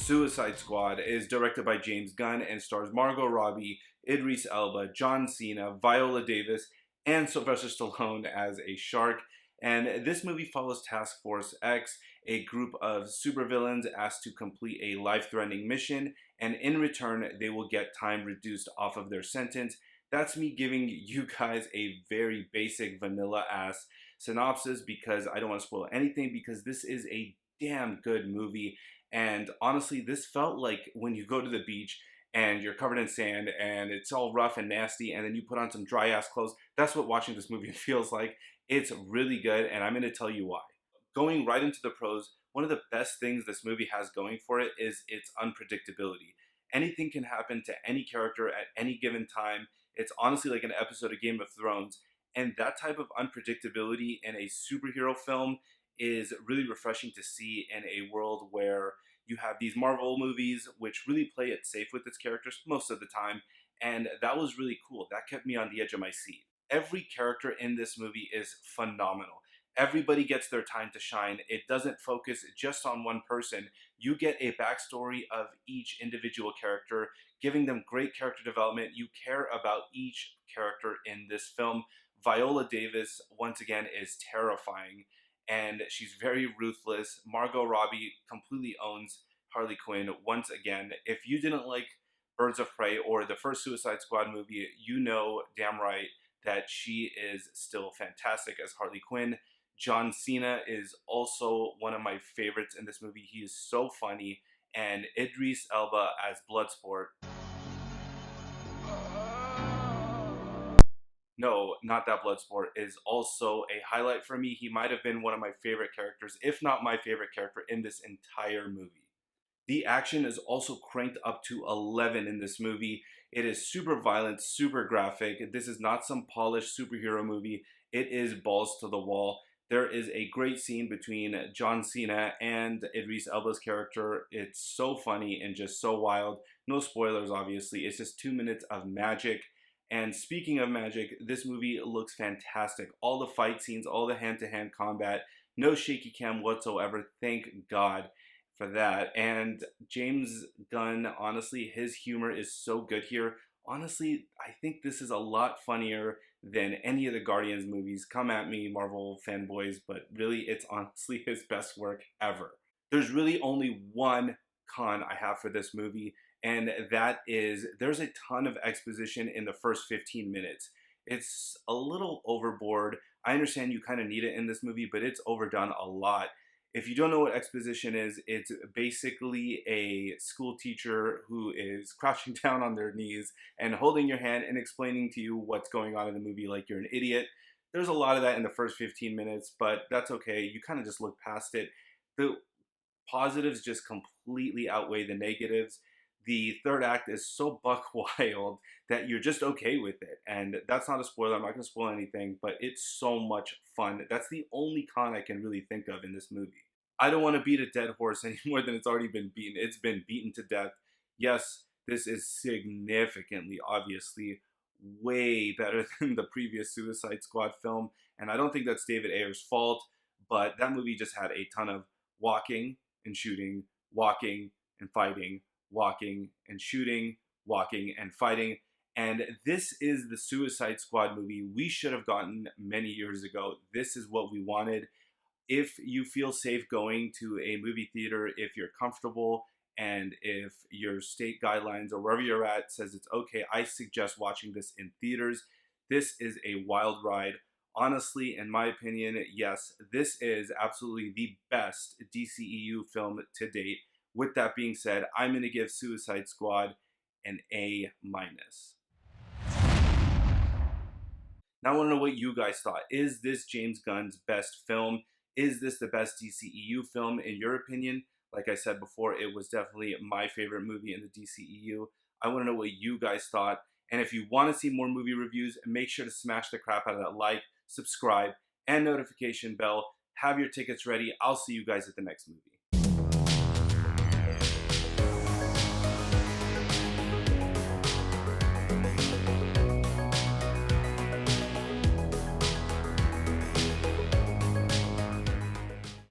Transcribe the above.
Suicide Squad is directed by James Gunn and stars Margot Robbie, Idris Elba, John Cena, Viola Davis, and Sylvester Stallone as a shark. And this movie follows Task Force X, a group of supervillains asked to complete a life-threatening mission, and in return, they will get time reduced off of their sentence. That's me giving you guys a very basic vanilla-ass synopsis because I don't want to spoil anything because this is a damn good movie. And honestly, this felt like when you go to the beach and you're covered in sand and it's all rough and nasty and then you put on some dry ass clothes. That's what watching this movie feels like. It's really good and I'm going to tell you why. Going right into the pros, one of the best things this movie has going for it is its unpredictability. Anything can happen to any character at any given time. It's honestly like an episode of Game of Thrones. And that type of unpredictability in a superhero film is really refreshing to see in a world where you have these Marvel movies which really play it safe with its characters most of the time, and that was really cool. That kept me on the edge of my seat. Every character in this movie is phenomenal. Everybody gets their time to shine. It doesn't focus just on one person. You get a backstory of each individual character, giving them great character development. You care about each character in this film. Viola Davis, once again, is terrifying and she's very ruthless. Margot Robbie completely owns Harley Quinn once again. If you didn't like Birds of Prey or the first Suicide Squad movie, you know damn right that she is still fantastic as Harley Quinn. John Cena is also one of my favorites in this movie. He is so funny. And Idris Elba as Bloodsport. No, not that Bloodsport is also a highlight for me. He might have been one of my favorite characters, if not my favorite character in this entire movie. The action is also cranked up to 11 in this movie. It is super violent, super graphic. This is not some polished superhero movie. It is balls to the wall. There is a great scene between John Cena and Idris Elba's character. It's so funny and just so wild. No spoilers, obviously. It's just 2 minutes of magic. And speaking of magic, this movie looks fantastic. All the fight scenes, all the hand-to-hand combat, no shaky cam whatsoever. Thank God for that. And James Gunn, honestly, his humor is so good here. Honestly, I think this is a lot funnier than any of the Guardians movies. Come at me, Marvel fanboys, but really, it's honestly his best work ever. There's really only one con I have for this movie, and that is there's a ton of exposition in the first 15 minutes. It's a little overboard. I understand you kind of need it in this movie, but it's overdone a lot. If you don't know what exposition is, it's basically a school teacher who is crouching down on their knees and holding your hand and explaining to you what's going on in the movie like you're an idiot. There's a lot of that in the first 15 minutes, but that's okay. You kind of just look past it. The positives just completely outweigh the negatives. The third act is so buck wild that you're just okay with it. And that's not a spoiler. I'm not going to spoil anything, but it's so much fun. That's the only con I can really think of in this movie. I don't want to beat a dead horse any more than it's already been beaten. It's been beaten to death. Yes, this is significantly, obviously, way better than the previous Suicide Squad film. And I don't think that's David Ayer's fault, but that movie just had a ton of walking and shooting, walking and fighting, walking and shooting, walking and fighting. And this is the Suicide Squad movie we should have gotten many years ago. This is what we wanted. If you feel safe going to a movie theater, if you're comfortable, and if your state guidelines or wherever you're at says it's okay, I suggest watching this in theaters. This is a wild ride. Honestly, in my opinion, yes, this is absolutely the best DCEU film to date. With that being said, I'm going to give Suicide Squad an A-. Now I want to know what you guys thought. Is this James Gunn's best film? Is this the best DCEU film in your opinion? Like I said before, it was definitely my favorite movie in the DCEU. I want to know what you guys thought. And if you want to see more movie reviews, make sure to smash the crap out of that like, subscribe, and notification bell. Have your tickets ready. I'll see you guys at the next movie.